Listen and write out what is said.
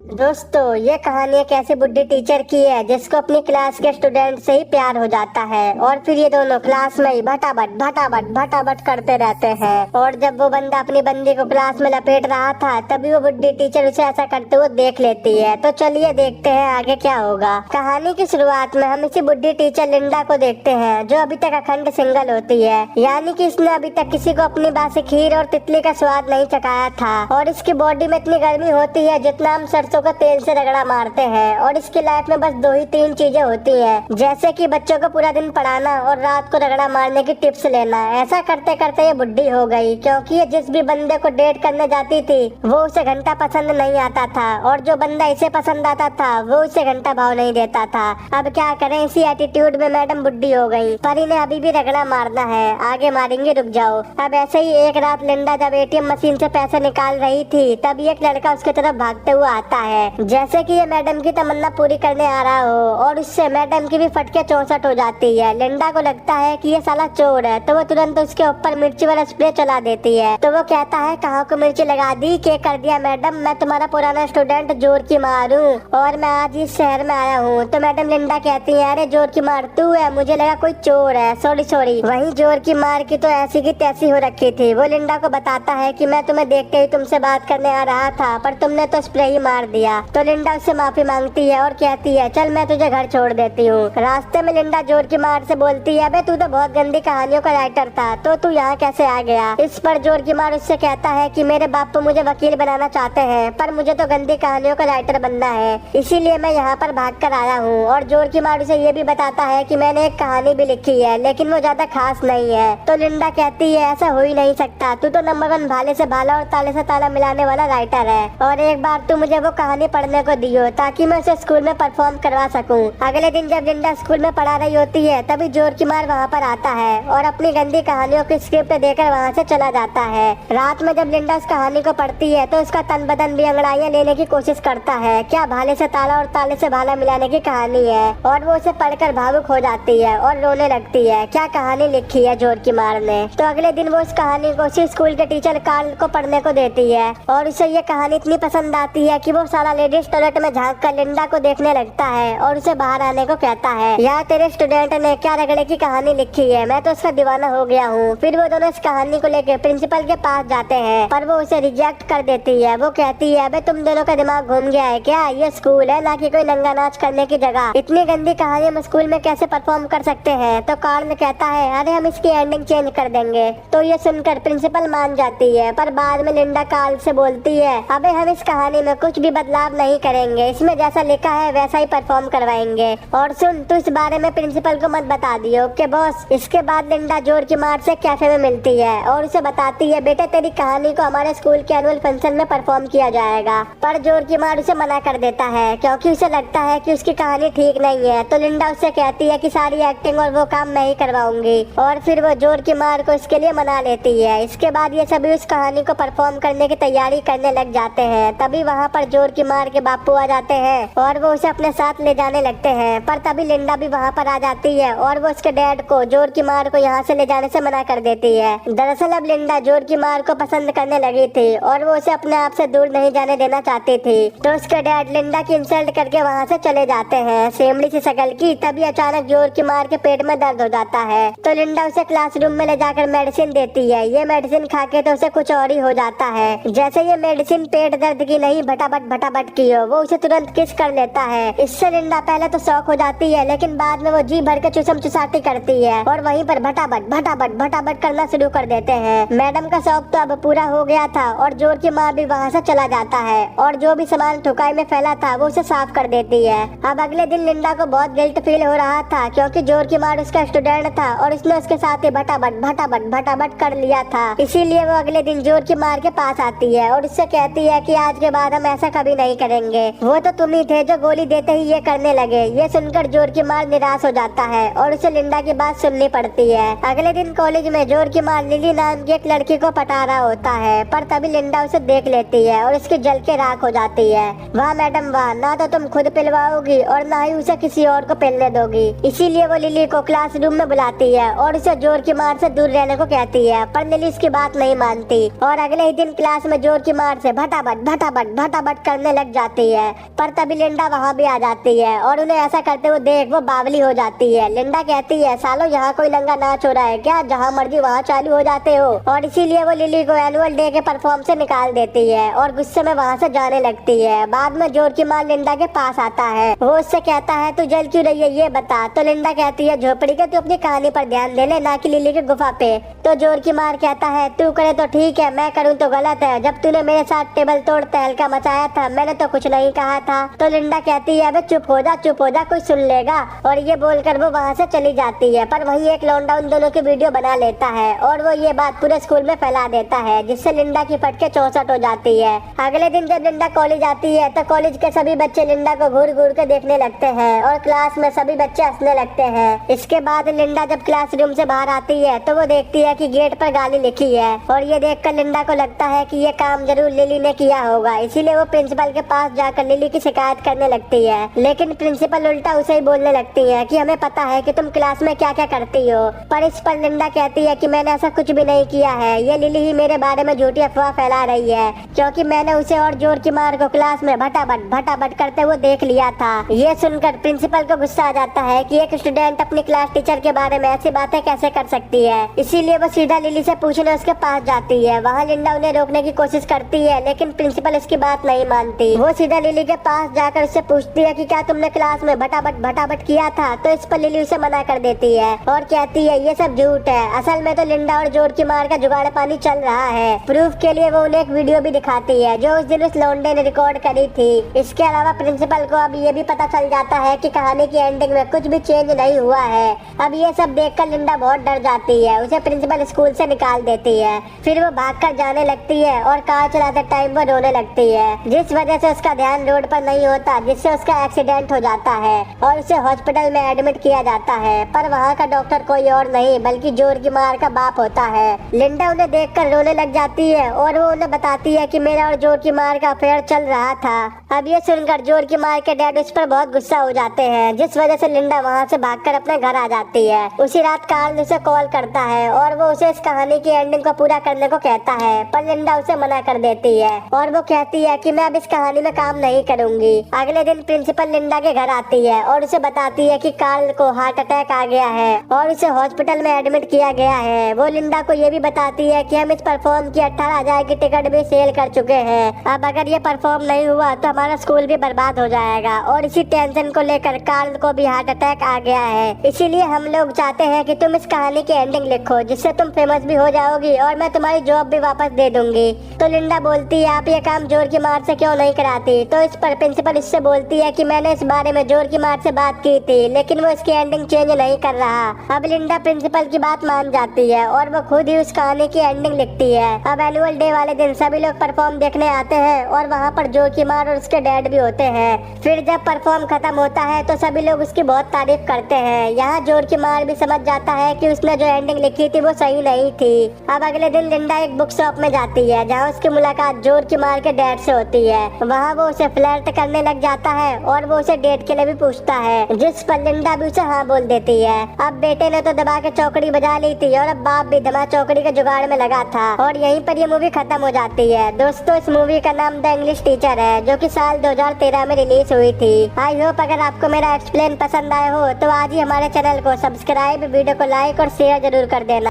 दोस्तों, ये कहानी एक ऐसी बुड्ढी टीचर की है जिसको अपनी क्लास के स्टूडेंट से ही प्यार हो जाता है और फिर ये दोनों क्लास में ही भटाभट करते रहते हैं। और जब वो बंदा अपनी बंदी को क्लास में लपेट रहा था तभी वो बुड्ढी टीचर उसे ऐसा करते हुए देख लेती है। तो चलिए देखते हैं आगे क्या होगा। कहानी की शुरुआत में हम इसी बुड्ढी टीचर लिंडा को देखते हैं जो अभी तक अखंड सिंगल होती है, यानी कि इसने अभी तक किसी को अपनी बासी खीर और तितली का स्वाद नहीं चखाया था। और इसकी बॉडी में इतनी गर्मी होती है जितना हम सरसों को तेल से रगड़ा मारते हैं। और इसकी लाइफ में बस 2 ही 3 चीजें होती हैं, जैसे कि बच्चों को पूरा दिन पढ़ाना और रात को रगड़ा मारने की टिप्स लेना। ऐसा करते करते ये बुढ़ी हो गई, क्योंकि ये जिस भी बंदे को डेट करने जाती थी वो उसे घंटा पसंद नहीं आता था और जो बंदा इसे पसंद आता था वो उसे घंटा भाव नहीं देता था। अब क्या करें, इसी एटीट्यूड में मैडम बुढ़ी हो गई, पर इन्हें अभी भी रगड़ा मारना है, आगे मारेंगे, रुक जाओ। अब ऐसे ही एक रात लिंडा जब एटीएम मशीन से पैसे निकाल रही थी तभी एक लड़का उसकी तरफ भागते हुए आता है, जैसे कि ये मैडम की तमन्ना पूरी करने आ रहा हो। और उससे मैडम की भी फटके 64 हो जाती है। लिंडा को लगता है कि ये साला चोर है, तो वो तुरंत उसके ऊपर मिर्ची वाला स्प्रे चला देती है। तो वो कहता है, कहाँ को मिर्ची लगा दी, क्या कर दिया मैडम, मैं तुम्हारा पुराना स्टूडेंट जोर की मार हूँ और मैं आज इस शहर में आया हूँ। तो मैडम लिंडा कहती है, अरे जोर की मार तू है, मुझे लगा कोई चोर है, सॉरी। वही जोर की मार की तो ऐसी की तैसी हो रखी थी। वो लिंडा को बताता है कि मैं तुम्हें देखते ही तुमसे बात करने आ रहा था, पर तुमने तो स्प्रे ही मार दिया। तो लिंडा उससे माफी मांगती है और कहती है, चल मैं तुझे घर छोड़ देती हूँ। रास्ते में लिंडा जोर की मार से बोलती है, अबे तू तो बहुत गंदी कहानियों का राइटर था, तो तू यहाँ कैसे आ गया। इस पर जोर की मार उससे कहता है कि मेरे बापू मुझे वकील बनाना चाहते हैं, पर मुझे तो गंदी कहानियों का राइटर बनना है, इसीलिए मैं यहाँ पर भाग कर आया हूँ। और जोर की मार उसे ये भी बताता है कि मैंने एक कहानी भी लिखी है, लेकिन वो ज्यादा खास नहीं है। तो लिंडा कहती है, ऐसा हो ही नहीं सकता, तू तो नंबर 1 भाले से भाला और ताले से ताला मिलाने वाला राइटर है, और एक बार तू मुझे वो कहानी पढ़ने को दियो ताकि मैं उसे स्कूल में परफॉर्म करवा सकूं। अगले दिन जब लिंडा स्कूल में पढ़ा रही होती है तभी जोर की मार वहाँ पर आता है और अपनी गंदी कहानियों की स्क्रिप्ट देकर वहाँ से चला जाता है। रात में जब लिंडा उस कहानी को पढ़ती है तो उसका तन बदन भी अंगड़ाइयाँ लेने की कोशिश करता है, क्या भाले से ताला और ताले से भाला मिलाने की कहानी है। और वो उसे पढ़कर भावुक हो जाती है और रोने लगती है, क्या कहानी लिखी है जोर की मार ने। तो अगले दिन वो उस कहानी को उसी स्कूल के टीचर कार्ल को पढ़ने को देती है और उसे ये कहानी इतनी पसंद आती है कि वो सारा लेडीज टॉयलेट में झांक कर लिंडा को देखने लगता है और उसे बाहर आने को कहता है, यार तेरे स्टूडेंट ने क्या रगड़े की कहानी लिखी है, मैं तो उसका दीवाना हो गया हूँ। फिर वो दोनों इस कहानी को लेकर प्रिंसिपल के पास जाते हैं, पर वो उसे रिजेक्ट कर देती है। वो कहती है, अबे तुम दोनों का दिमाग घूम गया है क्या, ये स्कूल है ना कि कोई नंगा नाच करने की जगह, इतनी गंदी कहानी हम स्कूल में कैसे परफॉर्म कर सकते हैं। तो कार्ल कहता है, अरे हम इसकी एंडिंग चेंज कर देंगे। तो ये सुनकर प्रिंसिपल मान जाती है, पर बाद में लिंडा कार्ल से बोलती है, अबे हम इस कहानी में कुछ भी बदलाव नहीं करेंगे, इसमें जैसा लिखा है वैसा ही परफॉर्म करवाएंगे। और सुन, तू इस बारे में प्रिंसिपल को मत बता दियो, ओके बॉस। इसके बाद लिंडा जोर की मार से कैफे में मिलती है और उसे बताती है, बेटे तेरी कहानी को हमारे स्कूल के एनुअल फंक्शन में परफॉर्म किया जाएगा। पर जोर की मार उसे मना कर देता है क्योंकि उसे लगता है कि उसकी कहानी ठीक नहीं है। तो लिंडा उससे कहती है कि सारी एक्टिंग और वो काम मैं ही करवाऊंगी, और फिर वो जोर की मार को इसके लिए मना लेती है। इसके बाद ये सभी उस कहानी को परफॉर्म करने की तैयारी करने लग जाते हैं। तभी वहाँ पर जोर की मार के बापू आ जाते हैं और वो उसे अपने साथ ले जाने लगते हैं, पर तभी लिंडा भी वहाँ पर आ जाती है और वो उसके डैड को, जोर की मार को यहाँ से ले जाने से मना कर देती है। दरअसल अब लिंडा जोर की मार को पसंद करने लगी थी और वो उसे अपने आप से दूर नहीं जाने देना चाहती थी। तो उसके डैड लिंडा की इंसल्ट करके वहाँ से चले जाते हैं, सेमली सी शकल की। तभी अचानक जोर की मार के पेट में दर्द हो जाता है, तो लिंडा उसे क्लासरूम में ले जाकर मेडिसिन देती है। ये मेडिसिन खा के तो उसे कुछ और ही हो जाता है, जैसे ये मेडिसिन पेट दर्द की नहीं भटाभट की हो। वो उसे तुरंत किस कर लेता है। इससे लिंडा पहले तो शौक हो जाती है, लेकिन बाद में वो जी भर के चुसम चुसाती करती है और वहीं पर भटाभट करना शुरू कर देते हैं। मैडम का शौक तो अब पूरा हो गया था और जोर की माँ भी वहाँ से चला जाता है और जो भी सामान थुकाई में फैला था वो उसे साफ कर देती है। अब अगले दिन लिंडा को बहुत गिल्ट फील हो रहा था क्योंकि जोर की माँ उसका स्टूडेंट था और उसने उसके साथ ही भटाभट कर लिया था। इसीलिए वो अगले दिन जोर की मार के पास आती है और उससे कहती है कि आज के बाद हम ऐसा कभी नहीं करेंगे, वो तो तुम ही थे जो गोली देते ही ये करने लगे। ये सुनकर जोर की मार निराश हो जाता है और उसे लिंडा की बात सुननी पड़ती है। अगले दिन कॉलेज में जोर की मार लिली नाम की एक लड़की को पटा रहा होता है, पर तभी लिंडा उसे देख लेती है और उसकी जल के राख हो जाती है। वाह मैडम वाह, ना तो तुम खुद पिलवाओगी और ना ही उसे किसी और को पिलने दोगी। इसीलिए वो लिली को क्लासरूम में बुलाती है और उसे जोर की मार से दूर रहने को कहती है, पर लिली उसकी बात नहीं मानती और अगले ही दिन क्लास में जोर की मार से भटाभट करने लग जाती है, पर तभी लिंडा वहाँ भी आ जाती है और उन्हें ऐसा करते हुए देख वो बावली हो जाती है। लिंडा कहती है, सालो यहाँ कोई नंगा नाच हो रहा है क्या, जहाँ मर्जी वहाँ चालू हो जाते हो। और इसीलिए वो लिली को एनुअल डे के परफॉर्म से निकाल देती है और गुस्से में वहाँ से जाने लगती है। बाद में जोर की मार लिंडा के पास आता है, वो उससे कहता है तू जल क्यों रही है ये बता। तो लिंडा कहती है, झोपड़ी के तू अपनी कहानी पर ध्यान दे ले, ना कि लिली की गुफा पे। तो जोर की मार कहता है, तू करे तो ठीक है, मैं करूँ तो गलत है। जब तूने मेरे साथ टेबल तोड़ तहलका मचाया था मैंने तो कुछ नहीं कहा था। तो लिंडा कहती है, अबे चुप हो जा, कोई सुन लेगा। और ये बोलकर वो वहाँ से चली जाती है, पर वही एक लौंडा उन दोनों की वीडियो बना लेता है और वो ये बात पूरे स्कूल में फैला देता है, जिससे लिंडा की फटके 64 हो जाती है। अगले दिन जब लिंडा कॉलेज आती है तो कॉलेज के सभी बच्चे लिंडा को घूर घूर के देखने लगते हैं और क्लास में सभी बच्चे हंसने लगते हैं। इसके बाद लिंडा जब क्लासरूम से बाहर आती है तो वो देखती है कि गेट पर गाली लिखी है और ये देखकर लिंडा को लगता है कि ये काम जरूर लिली ने किया होगा। इसीलिए वो प्रिंसिपल के पास जाकर लिली की शिकायत करने लगती है, लेकिन प्रिंसिपल उल्टा उसे ही बोलने लगती है कि हमें पता है कि तुम क्लास में क्या क्या करती हो। पर इस पर लिंडा कहती है कि मैंने ऐसा कुछ भी नहीं किया है, ये लिली ही मेरे बारे में झूठी अफवाह फैला रही है, क्योंकि मैंने उसे और जोर की मार को क्लास में भटाभट करते हुए देख लिया था। ये सुनकर प्रिंसिपल को गुस्सा आ जाता है कि एक स्टूडेंट अपनी क्लास टीचर के बारे में ऐसी बातें कैसे कर सकती है। इसीलिए वो सीधा लिली से पूछने उसके पास जाती है। वहाँ लिंडा उन्हें रोकने की कोशिश करती है, लेकिन प्रिंसिपल उसकी बात नहीं मानती। वो सीधा लिली के पास जाकर उससे पूछती है कि क्या तुमने क्लास में भटाभट किया था। तो इस पर लिली उसे मना कर देती है और कहती है ये सब झूठ है, असल में तो लिंडा और जोर की मार का जुगाड़ पानी चल रहा है। प्रूफ के लिए वो उन्हें एक वीडियो भी दिखाती है जो उस दिन उस लौंडे ने रिकॉर्ड करी थी। इसके अलावा प्रिंसिपल को अब ये भी पता चल जाता है कि कहानी की एंडिंग में कुछ भी चेंज नहीं हुआ है। अब ये सब देखकर लिंडा बहुत डर जाती है, उसे प्रिंसिपल स्कूल से निकाल देती है। फिर वो भागकर जाने लगती है और कार चलाते टाइम वो रोने लगती है, जिस वजह से उसका ध्यान रोड पर नहीं होता, जिससे उसका एक्सीडेंट हो जाता है और उसे हॉस्पिटल में एडमिट किया जाता है। पर वहाँ का डॉक्टर कोई और नहीं बल्कि जोर की मार का बाप होता है। लिंडा उन्हें देखकर रोने लग जाती है और वो उन्हें बताती है कि मेरा और जोर की मार का अफेयर चल रहा था। अब ये सुनकर जोर की मार के डैड उस पर बहुत गुस्सा हो जाते हैं, जिस वजह से लिंडा वहाँ से भागकर अपने घर आ जाती है। उसी रात कार्ल उसे कॉल करता है और वो उसे इस कहानी की एंडिंग को पूरा करने को कहता है, पर लिंडा उसे मना कर देती है और वो कहती है कि मैं अब इस कहानी में काम नहीं करूंगी। अगले दिन प्रिंसिपल लिंडा के घर आती है और उसे बताती है कि कार्ल को हार्ट अटैक आ गया है और उसे हॉस्पिटल में एडमिट किया गया है। वो लिंडा को ये भी बताती है कि हम इस परफॉर्म की 18,000 की टिकट भी सेल कर चुके हैं। अब अगर ये परफॉर्म नहीं हुआ तो हमारा स्कूल भी बर्बाद हो जाएगा। और इसी टेंशन को लेकर कार्ल को भी हार्ट अटैक आ गया है। इसीलिए हम लोग चाहते हैं कि तुम इस कहानी की एंडिंग लिखो, जिससे तुम फेमस भी हो जाओगी और मैं तुम्हारी जॉब भी वापस दे दूंगी। तो लिंडा बोलती है, आप ये काम जोर की मार से क्यों नहीं कराती। तो इस पर प्रिंसिपल इससे बोलती है कि मैंने इस बारे में जोर की मार से बात की थी, लेकिन वो इसकी एंडिंग चेंज नहीं कर रहा। अब लिंडा प्रिंसिपल की बात मान जाती है और वो खुद ही उस कहानी की एंडिंग लिखती है। अब एनुअल डे वाले दिन सभी लोग परफॉर्म देखने आते हैं और वहाँ पर जोर की मार और उसके डैड भी होते हैं। फिर जब परफॉर्म खत्म होता है तो सभी लोग उसकी बहुत तारीफ करते हैं। यहाँ जोर की मार भी समझ जाता है कि उसने जो एंडिंग लिखी थी वो सही नहीं थी। अब अगले दिन लिंडा एक बुक शॉप में जाती है, जहाँ उसकी मुलाकात जोर की मार के डैड से होती है। वहाँ वो उसे फ्लर्ट करने लग जाता है और वो उसे डेट के लिए भी पूछता है, जिस पर लिंडा भी उसे हाँ बोल देती है। अब बेटे ने तो दबा के चौकड़ी बजा ली थी और अब बाप भी दबा चौकड़ी के जुगाड़ में लगा था और यहीं पर ये मूवी खत्म हो जाती है। दोस्तों, इस मूवी का नाम द इंग्लिश टीचर है, जो कि साल 2013 में रिलीज हुई थी। आई होप अगर आपको मेरा एक्सप्लेन पसंद आया हो तो आज ही हमारे चैनल को सब्सक्राइब, वीडियो को लाइक और शेयर जरूर कर देना।